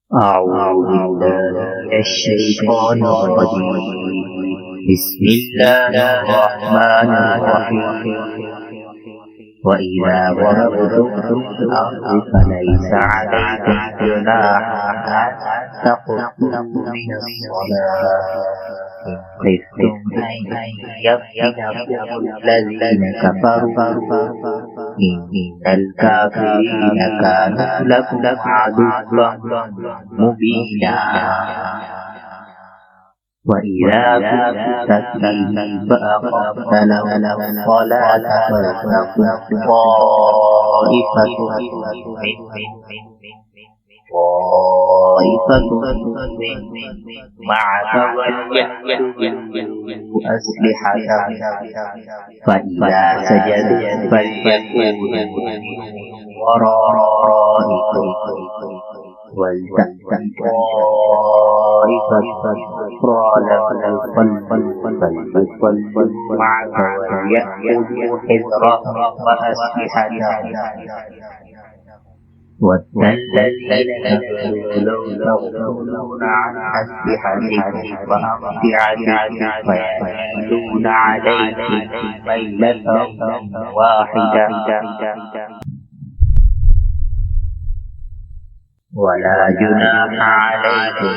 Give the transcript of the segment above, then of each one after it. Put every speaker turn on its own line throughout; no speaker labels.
أعوذ بالله من الشيطان الرجيم. بسم الله الرحمن الرحيم. وإذا ضربتم في الأرض فليس عليكم جناح أن تقصروا من الصلاة إن خفتم أن يفتنكم الذين كفروا إن الكافرين كانوا لكم عدوا مبينا. وإذا كنت فيهم فأقمت لهم الصلاة فلتقم طائفة معك وليأخذوا أسلحتهم فإذا سجدوا فليكونوا من ورائكم ولتأت طائفة أخرى لم فليصلوا معك وليأخذوا حذرهم وأسلحتهم ود الذين كفروا لو تغفلون عن أسلحتكم وأمتعتكم فيميلون عليكم ميلة واحدة ولا جناح عليكم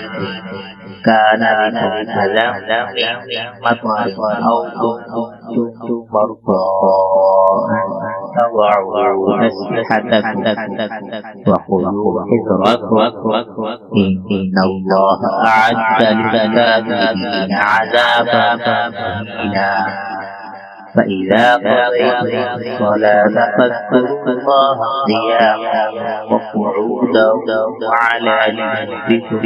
كان بكم أذى من مطر أو كنتم مرضى أن تضعوا أسلحتكم وخذوا حذركم إن الله أعد للكافرين عذابا مهينا. فإذا قضيتم الصلاة فاذكروا الله قياما وقعودا وعلى جنوبكم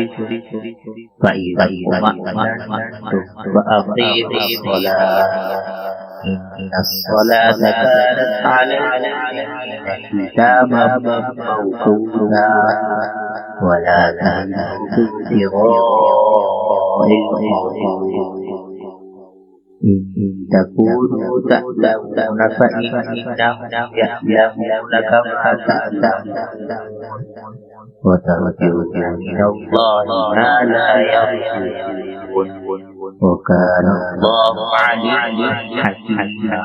فإذا اطمأننتم فأقيموا الصلاة إن الصلاة كانت عليكم كتابا موقوتا ولا تهنوا في ابتغاء القوم إن تكونوا تألمون فإنهم يألمون كما تألمون وترجون من الله ما لا يرجون وكان الله عليما حكيما.